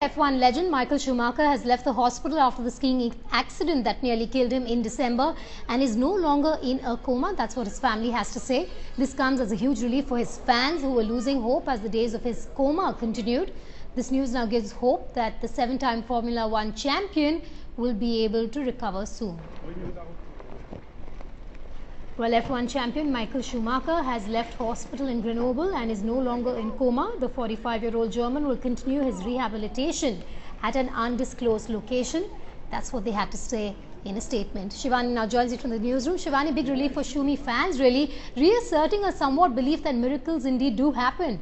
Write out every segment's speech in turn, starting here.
F1 legend Michael Schumacher has left the hospital after the skiing accident that nearly killed him in December and is no longer in a coma. That's what his family has to say. This comes as a huge relief for his fans who were losing hope as the days of his coma continued. This news now gives hope that the 7-time Formula One champion will be able to recover soon. Well, F1 champion Michael Schumacher has left hospital in Grenoble and is no longer in coma. The 45-year-old German will continue his rehabilitation at an undisclosed location. That's what they had to say in a statement. Shivani now joins you from the newsroom. Shivani, big relief for Shumi fans, really reasserting a somewhat belief that miracles indeed do happen.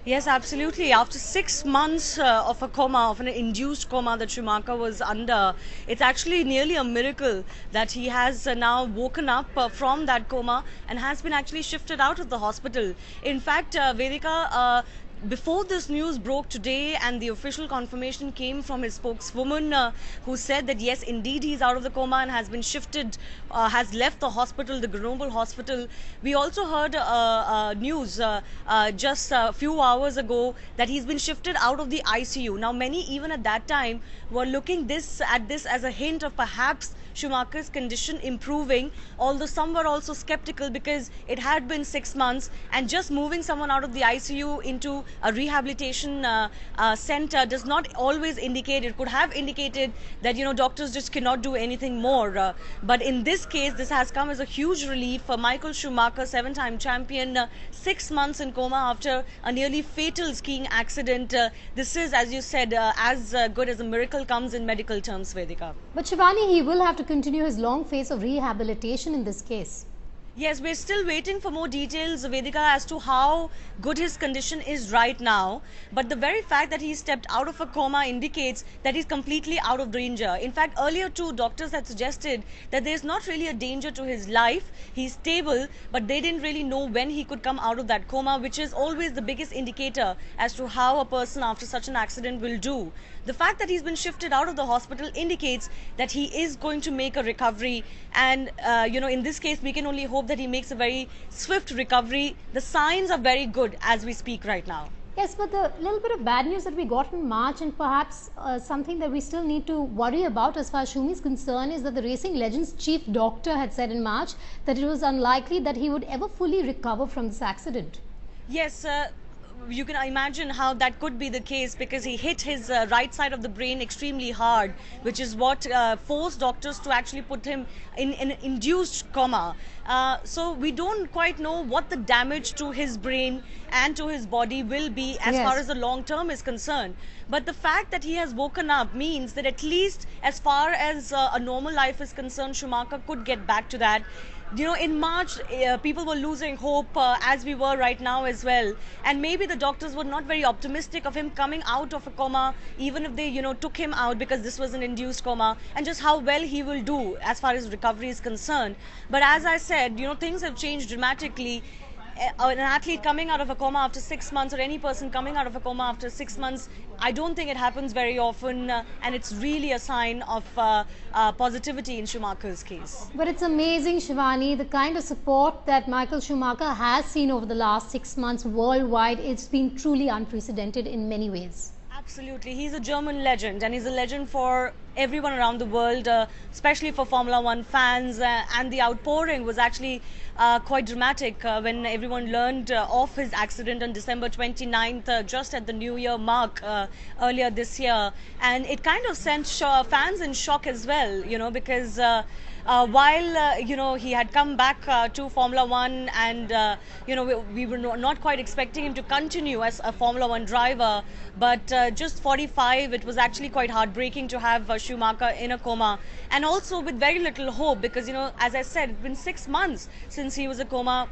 Yes, absolutely. After 6 months of a coma, of an induced coma that Schumacher was under, it's actually nearly a miracle that he has now woken up from that coma and has been actually shifted out of the hospital. In fact, Vedika, before this news broke today and the official confirmation came from his spokeswoman who said that yes, indeed he's out of the coma and has been shifted, has left the hospital, the Grenoble hospital. We also heard news just a few hours ago that he's been shifted out of the ICU. Now many even at that time were looking at this as a hint of perhaps Schumacher's condition improving, although some were also skeptical because it had been 6 months and just moving someone out of the ICU into a rehabilitation center does not always indicate, it could have indicated that, you know, doctors just cannot do anything more. But in this case, this has come as a huge relief for Michael Schumacher, 7-time champion, 6 months in coma after a nearly fatal skiing accident. This is, as you said, as good as a miracle comes in medical terms, Vedika. But Shivani, he will have to continue his long phase of rehabilitation in this case. Yes, we're still waiting for more details, Vedika, as to how good his condition is right now. But the very fact that he stepped out of a coma indicates that he's completely out of danger. In fact, earlier too, doctors had suggested that there's not really a danger to his life. He's stable, but they didn't really know when he could come out of that coma, which is always the biggest indicator as to how a person after such an accident will do. The fact that he's been shifted out of the hospital indicates that he is going to make a recovery. And, you know, in this case, we can only hope that he makes a very swift recovery. The signs are very good as we speak right now. Yes, but the little bit of bad news that we got in March and perhaps something that we still need to worry about as far as Shumi's concerned is that the racing legend's chief doctor had said in March that it was unlikely that he would ever fully recover from this accident. Yes, you can imagine how that could be the case because he hit his right side of the brain extremely hard, which is what forced doctors to actually put him in an induced coma. So we don't quite know what the damage to his brain and to his body will be as far as the long term is concerned. But the fact that he has woken up means that at least as far as a normal life is concerned, Schumacher could get back to that. You know, in March, people were losing hope as we were right now as well. And maybe the doctors were not very optimistic of him coming out of a coma, even if they, you know, took him out because this was an induced coma, and just how well he will do as far as recovery is concerned. But as I said, you know, things have changed dramatically. An athlete coming out of a coma after 6 months or any person coming out of a coma after 6 months, I don't think it happens very often and it's really a sign of positivity in Schumacher's case. But it's amazing, Shivani, the kind of support that Michael Schumacher has seen over the last 6 months worldwide. It's been truly unprecedented in many ways. Absolutely. He's a German legend and he's a legend for everyone around the world, especially for Formula One fans, and the outpouring was actually quite dramatic when everyone learned of his accident on December 29th, just at the New Year mark earlier this year. And it kind of sent fans in shock as well, you know, because while you know, he had come back to Formula One and you know, we were not quite expecting him to continue as a Formula One driver, but just 45, it was actually quite heartbreaking to have Schumacher in a coma, and also with very little hope because, you know, as I said, it's been 6 months since he was a coma.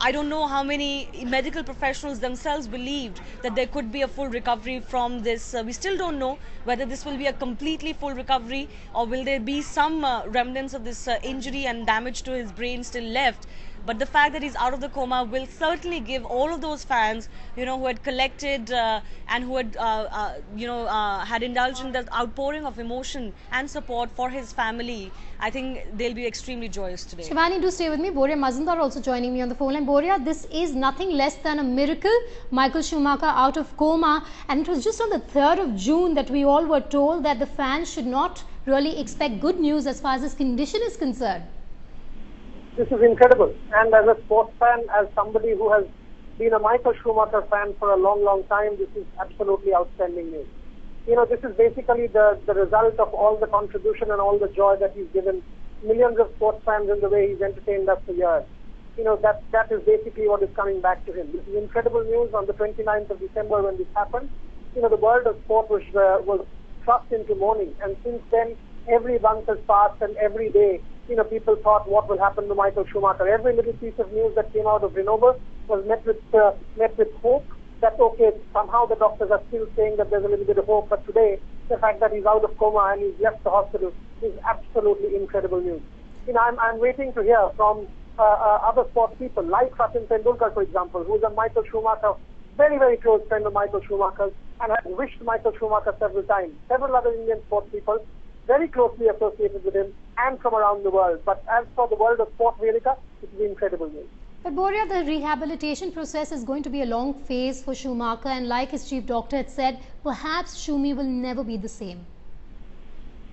I don't know how many medical professionals themselves believed that there could be a full recovery from this. We still don't know whether this will be a completely full recovery or will there be some remnants of this injury and damage to his brain still left. But the fact that he's out of the coma will certainly give all of those fans, who had collected and who had, had indulged in the outpouring of emotion and support for his family. I think they'll be extremely joyous today. Shivani, do stay with me. Boria Mazumdar also joining me on the phone line. Boria, this is nothing less than a miracle. Michael Schumacher out of coma, and it was just on the 3rd of June that we all were told that the fans should not really expect good news as far as his condition is concerned. This is incredible, and as a sports fan, as somebody who has been a Michael Schumacher fan for a long, long time, this is absolutely outstanding news. This is basically the result of all the contribution and all the joy that he's given millions of sports fans in the way he's entertained us for years. That is basically what is coming back to him. This is incredible news. On the 29th of December when this happened, the world of sport was thrust into mourning, and since then, every month has passed, and every day, people thought what will happen to Michael Schumacher. Every little piece of news that came out of Grenoble was met with hope. That okay, somehow the doctors are still saying that there's a little bit of hope, but today, the fact that he's out of coma and he's left the hospital is absolutely incredible news. I'm waiting to hear from other sports people, like Sachin Tendulkar, for example, who's a Michael Schumacher, very, very close friend of Michael Schumacher, and has wished Michael Schumacher several times. Several other Indian sports people, very closely associated with him and from around the world. But as for the world of sport, Vedika, it is incredible news. But Boria, the rehabilitation process is going to be a long phase for Schumacher, and like his chief doctor had said, perhaps Schumi will never be the same.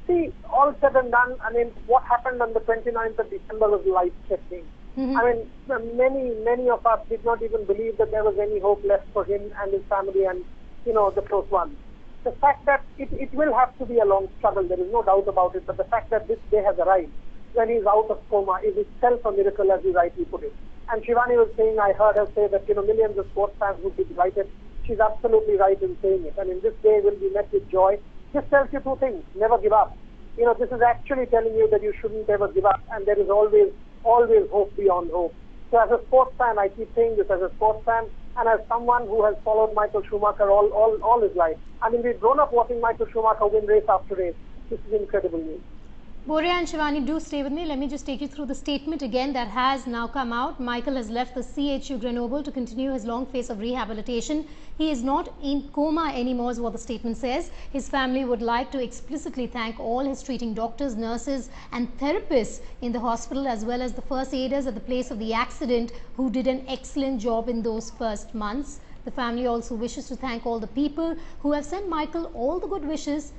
See, all said and done, what happened on the 29th of December was life-threatening. Many of us did not even believe that there was any hope left for him and his family and, the close ones. The fact that it will have to be a long struggle, there is no doubt about it, but the fact that this day has arrived when he's out of coma is itself a miracle, as you rightly put it. And Shivani was saying, I heard her say that, millions of sports fans would be delighted. She's absolutely right in saying it. This day will be met with joy. This tells you two things. Never give up. This is actually telling you that you shouldn't ever give up, and there is always hope beyond hope. So as a sports fan, I keep saying this as a sports fan, and as someone who has followed Michael Schumacher all his life. We've grown up watching Michael Schumacher win race after race. This is incredible news. Boria and Shivani, do stay with me. Let me just take you through the statement again that has now come out. Michael has left the CHU Grenoble to continue his long phase of rehabilitation. He is not in coma anymore, is what the statement says. His family would like to explicitly thank all his treating doctors, nurses and therapists in the hospital, as well as the first aiders at the place of the accident who did an excellent job in those first months. The family also wishes to thank all the people who have sent Michael all the good wishes.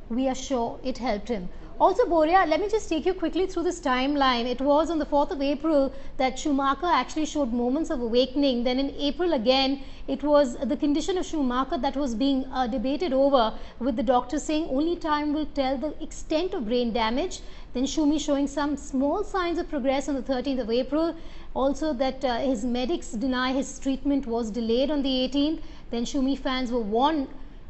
We are sure it helped him. Also, Boria, let me just take you quickly through this timeline. It was on the 4th of April that Schumacher actually showed moments of awakening. Then in April again, it was the condition of Schumacher that was being debated over, with the doctor saying only time will tell the extent of brain damage. Then Schumi showing some small signs of progress on the 13th of April. Also that his medics deny his treatment was delayed on the 18th. Then Schumi fans were warned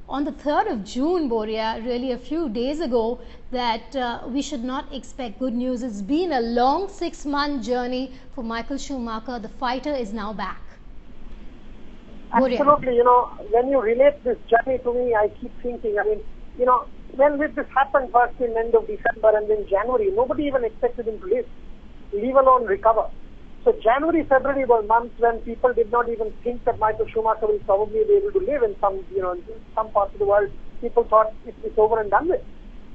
on the 3rd of June, Boria, really a few days ago, that we should not expect good news. It's been a long 6-month journey for Michael Schumacher. The fighter is now back. Absolutely. When you relate this journey to me, I keep thinking, when this happened first in end of December and then January, nobody even expected him to live, leave alone recover. So January, February were months when people did not even think that Michael Schumacher will probably be able to live in some parts of the world. People thought it's over and done with.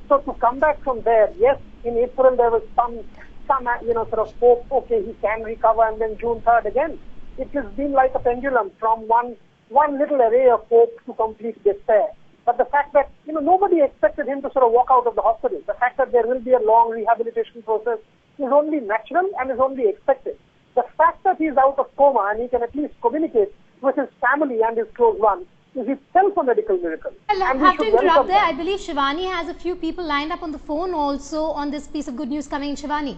So to come back from there, yes, in April there was some sort of hope, okay, he can recover, and then June 3rd again. It has been like a pendulum from one little array of hope to complete despair. But the fact that, nobody expected him to sort of walk out of the hospital. The fact that there will be a long rehabilitation process is only natural and is only expected. The fact that he is out of coma and he can at least communicate with his family and his close ones is itself a medical miracle. Well, I have to interrupt there. I believe Shivani has a few people lined up on the phone also on this piece of good news coming. Shivani.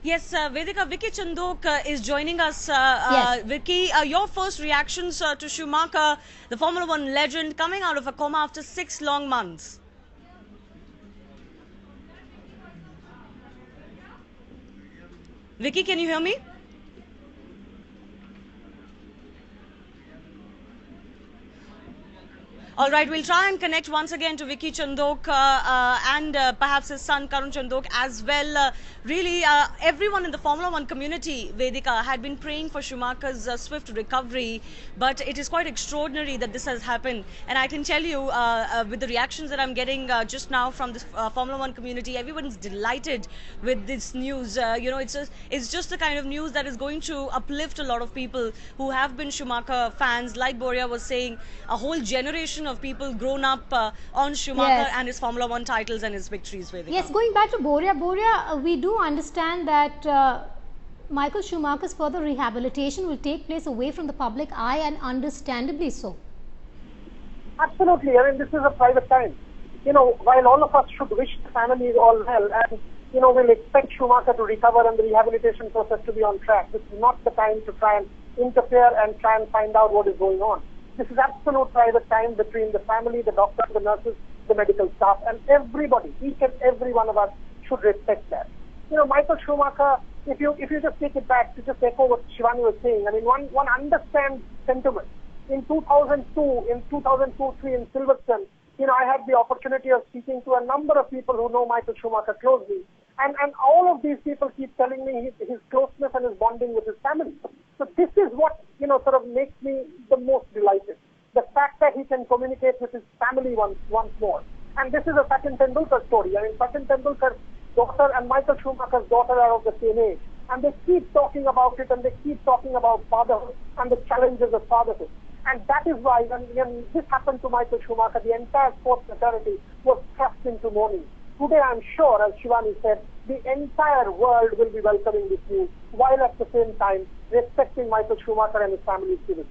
Yes, Vedika, Vicky Chandok is joining us. Yes. Vicky, your first reactions to Schumacher, the Formula One legend, coming out of a coma after 6 long months. Vicky, can you hear me? All right, we'll try and connect once again to Vicky Chandok and perhaps his son Karun Chandok as well. Really, everyone in the Formula One community, Vedika, had been praying for Schumacher's swift recovery, but it is quite extraordinary that this has happened. And I can tell you, with the reactions that I'm getting just now from the Formula One community, everyone's delighted with this news. It's just the kind of news that is going to uplift a lot of people who have been Schumacher fans. Like Boria was saying, a whole generation of people grown up on Schumacher and his Formula One titles and his victories. Vedika. Yes, going back to Boria, we do understand that Michael Schumacher's further rehabilitation will take place away from the public eye, and understandably so. Absolutely. I mean, this is a private time. While all of us should wish the family all well, and we'll expect Schumacher to recover and the rehabilitation process to be on track, this is not the time to try and interfere and try and find out what is going on. This is absolute private time between the family, the doctors, the nurses, the medical staff, and everybody. Each and every one of us should respect that. Michael Schumacher, if you just take it back to just echo what Shivani was saying, I mean, one understands sentiment. In 2002, 2003 in Silverstone, I had the opportunity of speaking to a number of people who know Michael Schumacher closely. And all of these people keep telling me his closeness and his bonding with his family. So this is what, sort of makes me the most delighted. The fact that he can communicate with his family once more. And this is a Sachin Tendulkar story. I mean, Sachin Tendulkar's daughter and Michael Schumacher's daughter are of the same age. And they keep talking about it, and they keep talking about fatherhood and the challenges of fatherhood. And that is why when this happened to Michael Schumacher, the entire sports fraternity was thrust into mourning. Today, I'm sure, as Shivani said, the entire world will be welcoming this news, while at the same time respecting Michael Schumacher and his family's privacy.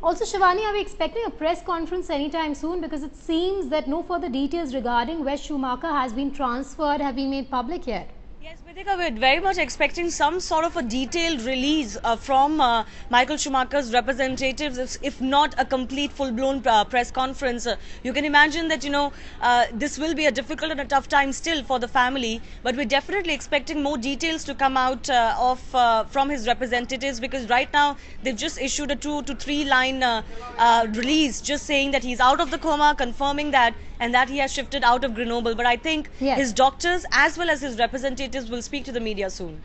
Also, Shivani, are we expecting a press conference anytime soon? Because it seems that no further details regarding where Schumacher has been transferred have been made public yet. Yes, Vedika, we're very much expecting some sort of a detailed release from Michael Schumacher's representatives, if not a complete full-blown press conference. You can imagine that, this will be a difficult and a tough time still for the family, but we're definitely expecting more details to come out from his representatives, because right now they've just issued a 2 to 3 line release just saying that he's out of the coma, confirming that, and that he has shifted out of Grenoble. But I think his doctors as well as his representatives will speak to the media soon.